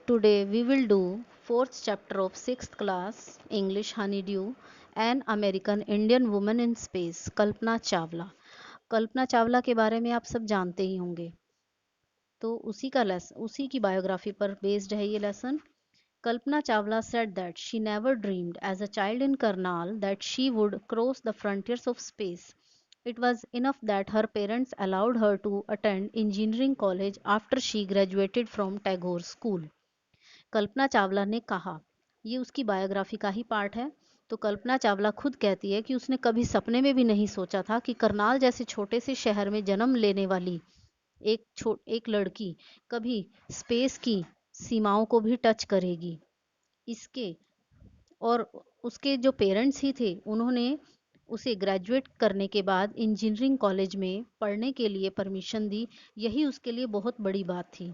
Today we will do fourth chapter of 6th class English Honeydew, an American Indian woman in space, Kalpana Chawla. Kalpana Chawla के बारे में आप सब जानते ही होंगे, तो उसी की बायोग्राफी पर बेस्ड है ये lesson. Kalpana Chawla said that she never dreamed as a child in Karnal that she would cross the frontiers of space. It was enough that her parents allowed her to attend engineering college after she graduated from Tagore School. Kalpana Chawla ने कहा, ये उसकी biography का ही part है। तो कल्पना चावला खुद कहती है कि उसने कभी सपने में भी नहीं सोचा था कि करनाल जैसे छोटे से शहर में जन्म लेने वाली एक लड़की कभी स्पेस की सीमाओं को भी टच करेगी। इसके और उसके जो पेरेंट्स ही थे, उन्होंने उसे ग्रेजुएट करने के बाद इंजीनियरिंग कॉलेज में पढ़ने के लिए परमिशन दी। यही उसके लिए बहुत बड़ी बात थी।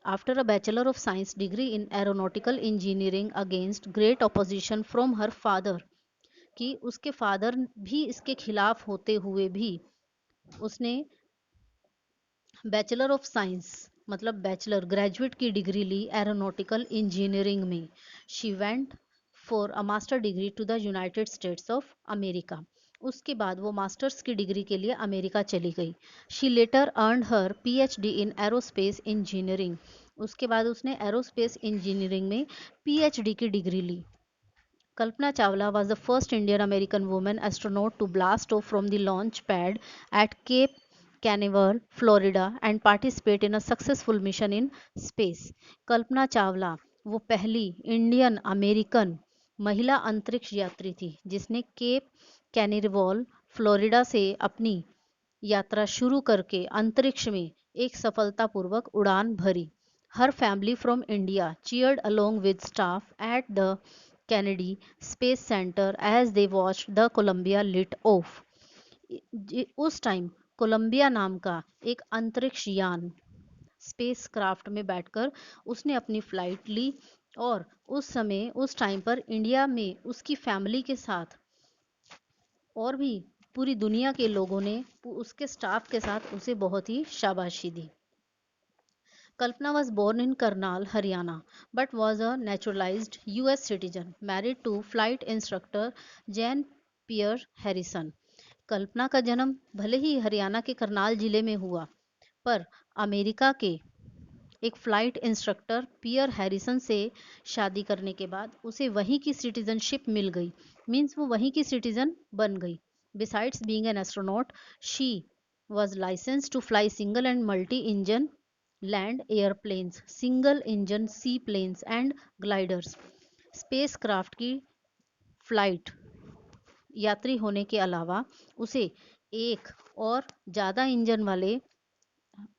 After a bachelor of science degree in aeronautical engineering against great opposition from her father, कि उसके फादर भी इसके खिलाफ होते हुए भी उसने बैचलर ऑफ साइंस मतलब बैचलर ग्रेजुएट की डिग्री ली एरोनॉटिकल इंजीनियरिंग में। She went for a master degree to the United States of America. उसके बाद वो मास्टर्स की डिग्री के लिए अमेरिका चली गई। She later earned her PhD in aerospace engineering. उसके बाद उसने एरोस्पेस इंजीनियरिंग में पीएचडी की डिग्री ली। Kalpana Chawla was the first Indian American woman astronaut to blast off from the launch pad at Cape Canaveral, Florida, and participate in a successful mission in space. Kalpana Chawla वो पहली Indian American महिला अंतरिक्ष यात्री थी जिसने cap कैनिवरल Florida से अपनी यात्रा शुरू करके अंतरिक्ष में एक सफलतापूर्वक उड़ान भरी। हर family from India cheered along with staff at the Kennedy Space Center as they watched the Columbia lit off. उस टाइम कोलंबिया नाम का एक अंतरिक्ष यान स्पेस क्राफ्ट में बैठकर उसने अपनी फ्लाइट ली, और उस टाइम पर इंडिया में उसकी फैमिली के साथ और भी पूरी दुनिया के लोगों ने उसके स्टाफ के साथ उसे बहुत ही शाबाशी दी। Kalpana was born in Karnal, Haryana, but was a naturalized US citizen, married to flight instructor Jane Pierre Harrison. कल्पना का जन्म भले ही हरियाणा के करनाल जिले में हुआ, पर अमेरिका के एक फ्लाइट इंस्ट्रक्टर पियर हैरिसन से शादी करने के बाद उसे वहीं की सिटीजनशिप मिल गई। मीन्स वो वहीं की सिटीजन बन गई। Besides being an astronaut, she was licensed to fly single and multi-engine land airplanes, single engine seaplanes and gliders. Spacecraft की फ्लाइट यात्री होने के अलावा उसे एक और ज़्यादा इंजन वाले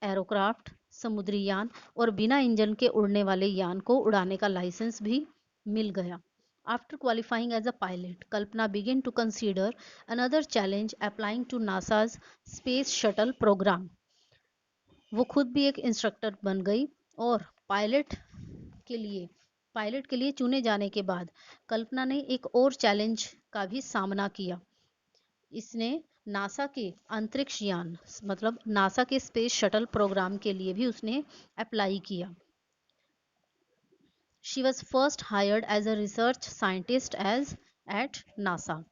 एरोक्राफ्ट, समुद्री यान और बिना इंजन के उड़ने वाले यान को उड़ाने का लाइसेंस भी मिल गया। After qualifying as a pilot, Kalpana began to consider another challenge applying to NASA's Space Shuttle program. वो खुद भी एक इंस्ट्रक्टर बन गई, और के लिए पायलट के लिए चुने जाने के बाद कल्पना ने एक और चैलेंज का भी सामना किया। इसने नासा के अंतरिक्ष यान मतलब नासा के स्पेस शटल प्रोग्राम के लिए भी उसने अप्लाई किया। She was first hired as a research scientist as at NASA,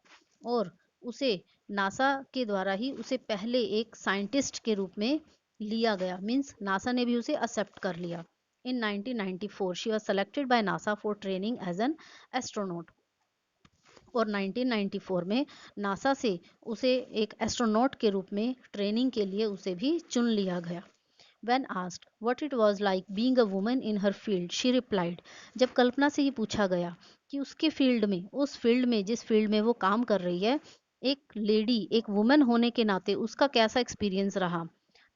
और उसे नासा के द्वारा ही उसे पहले एक साइंटिस्ट के रूप में लिया गया। मीन्स नासा ने भी उसे एक्सेप्ट कर लिया। In 1994 she was selected by NASA for training as an astronaut, और 1994 में नासा से उसे एक एस्ट्रोनॉट के रूप में ट्रेनिंग के लिए उसे भी चुन लिया गया। When asked what it was like being a woman in her field, she replied, जब कल्पना से ये पूछा गया कि उसके फील्ड में जिस फील्ड में वो काम कर रही है, एक लेडी एक वुमेन होने के नाते उसका कैसा एक्सपीरियंस रहा,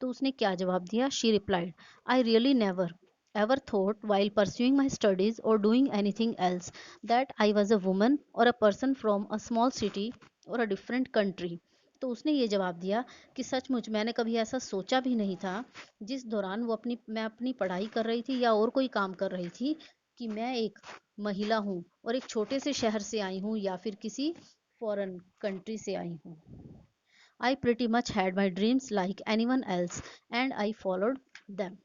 तो उसने क्या जवाब दिया। She replied, I really never ever thought while pursuing my studies or doing anything else that I was a woman or a person from a small city or a different country. तो उसने ये जवाब दिया कि सचमुच मैंने कभी ऐसा सोचा भी नहीं था जिस दौरान मैं अपनी पढ़ाई कर रही थी या और कोई काम कर रही थी, कि मैं एक महिला हूँ और एक छोटे से शहर से आई हूँ या फिर किसी फॉरेन कंट्री से आई हूँ। I pretty much had my dreams like anyone else and I followed them.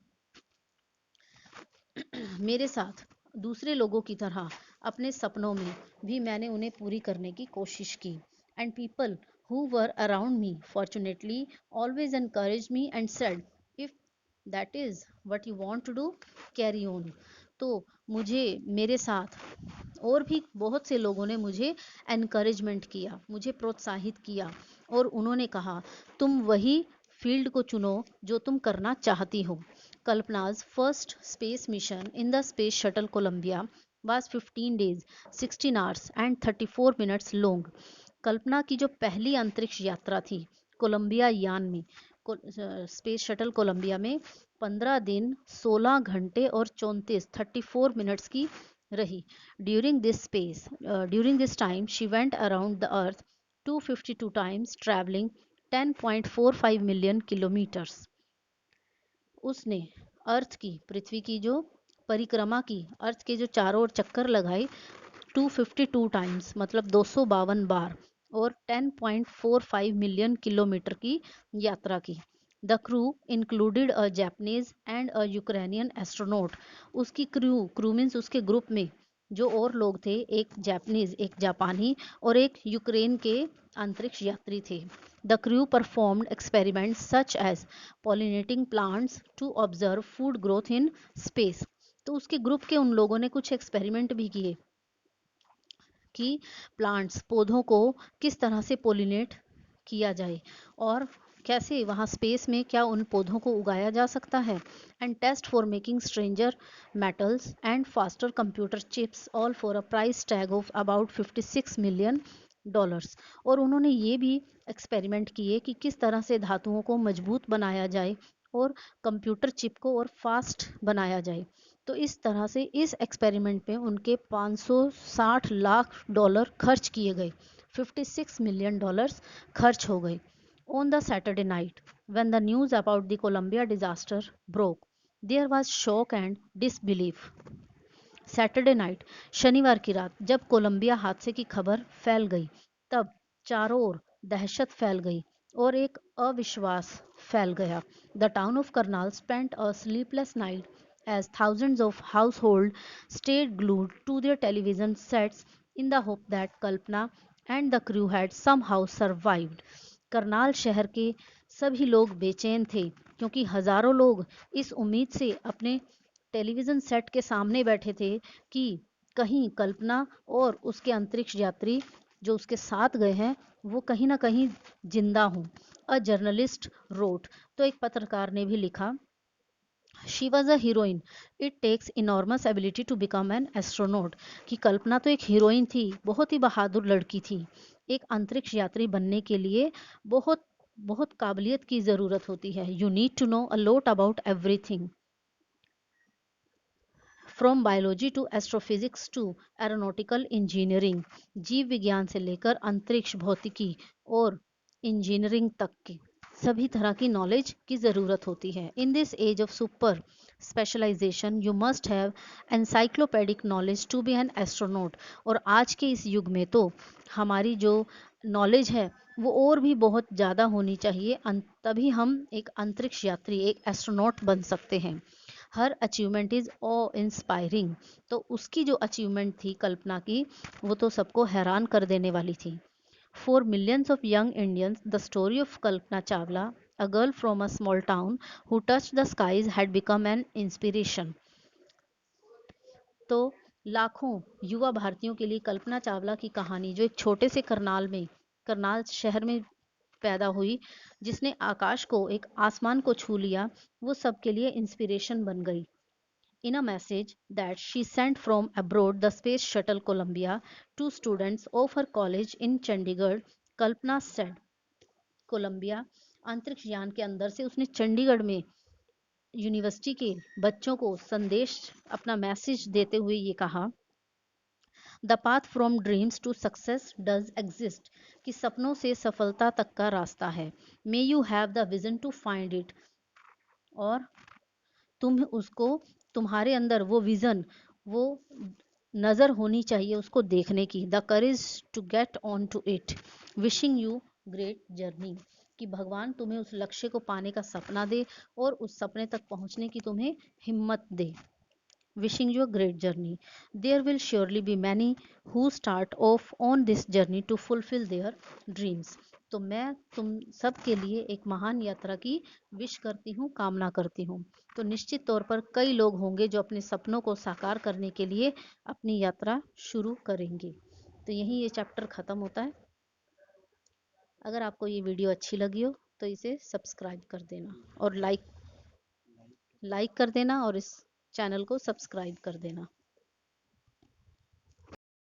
मेरे साथ दूसरे लोगों की तरह अपने सपनों में भी मैंने उन्हें पूरी करने की कोशिश की। And people who were around me fortunately always encourage me and said, if that is what you want to do, carry on. तो मुझे, मेरे साथ और भी बहुत से लोगों ने मुझे एनकरेजमेंट किया, मुझे प्रोत्साहित किया, और उन्होंने कहा तुम वही फील्ड को चुनो जो तुम करना चाहती हो। Kalpana's first space mission in the space shuttle Columbia was 15 days, 16 hours and 34 minutes long। Kalpana की जो पहली अंतरिक्ष यात्रा थी कोलंबिया यान में, स्पेस शटल कोलंबिया में 15 दिन 16 घंटे और 34 मिनट्स की रही। During this time she went around the earth 252 times, travelling 10.45 million kilometres. उसने अर्थ की, पृथ्वी की जो परिक्रमा की, अर्थ के जो चारों ओर चक्कर लगाई 252 टाइम्स मतलब 252 बार, और 10.45 मिलियन किलोमीटर की यात्रा की। The crew included a Japanese and a Ukrainian astronaut. उसकी क्रू मीन्स उसके ग्रुप में जो और लोग थे, एक जापानीज, एक जापानी और एक यूक्रेन के अंतरिक्ष यात्री थे। The crew performed experiments such as pollinating plants to observe food growth in space. तो उसके ग्रुप के उन लोगों ने कुछ एक्सपेरिमेंट भी किए कि प्लांट्स, पौधों को किस तरह से पोलिनेट किया जाए और कैसे वहाँ स्पेस में क्या उन पौधों को उगाया जा सकता है। And test for making stronger metals and faster computer chips, all for a price tag of about 56 million dollars. और उन्होंने ये भी एक्सपेरिमेंट किए कि किस तरह से धातुओं को मजबूत बनाया जाए और कंप्यूटर चिप को और फास्ट बनाया जाए। तो इस तरह से इस एक्सपेरिमेंट में उनके 560 लाख डॉलर खर्च किए गए, 56 मिलियन डॉलर्स खर्च हो गए। On the Saturday night, when the news about the Columbia disaster broke, there was shock and disbelief। Saturday night, शनिवार की रात, जब कोलंबिया हादसे की खबर फैल गई, तब चारों ओर दहशत फैल गई और एक अविश्वास फैल गया। The town of Karnal spent a sleepless night as thousands of households stayed glued to their television sets in the hope that Kalpana and the crew had somehow survived। Karnal शहर के सभी लोग बेचैन थे क्योंकि हजारों लोग इस उम्मीद से अपने टेलीविजन सेट के सामने बैठे थे कि कहीं कल्पना और उसके अंतरिक्ष यात्री जो उसके साथ गए हैं वो कहीं ना कहीं जिंदा हों। अ जर्नलिस्ट रोट, तो एक पत्रकार ने भी लिखा, she was a heroine, it takes enormous ability to become an astronaut. कि कल्पना तो एक हीरोइन थी, बहुत ही बहादुर लड़की थी। एक अंतरिक्ष यात्री बनने के लिए बहुत बहुत काबिलियत की ज़रूरत होती है। You need to know a lot about everything, from biology to astrophysics to aeronautical engineering. जीव विज्ञान से लेकर अंतरिक्ष भौतिकी और इंजीनियरिंग तक की सभी तरह की नॉलेज की ज़रूरत होती है। In this age of super specialisation you must have encyclopaedic knowledge to be an astronaut. और आज के इस युग में तो हमारी जो नॉलेज है वो और भी बहुत ज़्यादा होनी चाहिए, तभी हम एक अंतरिक्ष यात्री, एक एस्ट्रोनॉट बन सकते हैं। Her achievement is awe inspiring. तो उसकी जो अचीवमेंट थी कल्पना की, वो तो सबको हैरान कर देने वाली थी। For millions of young Indians, the story of Kalpana Chawla, a girl from a small town who touched the skies, had become an inspiration। तो लाखों युवा भारतीयों के लिए कल्पना चावला की कहानी, जो एक छोटे से करनाल शहर में पैदा हुई, जिसने आकाश को, एक आसमान को छू लिया, वो सबके लिए इंस्पिरेशन बन गई। In a message that she sent from abroad, the Space Shuttle Columbia, to students of her college in Chandigarh, Kalpana said, Columbia अंतरिक्ष यान के अंदर से उसने चंडीगढ़ में यूनिवर्सिटी के बच्चों को संदेश, अपना मैसेज देते हुए ये कहा, the path from dreams to success does exist. कि सपनों से सफलता तक का रास्ता है। May you have the vision to find it. और तुम उसको, तुम्हारे अंदर वो विजन, वो नज़र होनी चाहिए उसको देखने की। The courage to get on to it, wishing you great journey. कि भगवान तुम्हें उस लक्ष्य को पाने का सपना दे और उस सपने तक पहुंचने की तुम्हें हिम्मत दे। wishing you a great journey. There will surely be many who start off on this journey to fulfill their dreams. तो मैं तुम सब के लिए एक महान यात्रा की विश करती हूँ, कामना करती हूँ। तो निश्चित तौर पर कई लोग होंगे जो अपने सपनों को साकार करने के लिए अपनी यात्रा शुरू करेंगे। तो यहीं ये चैप्टर ख़त्म होता है। अगर आपको ये वीडियो अच्छी लगी हो तो इसे सब्सक्राइब कर देना और लाइक कर देना और इस चैनल को सब्सक्राइब कर देना।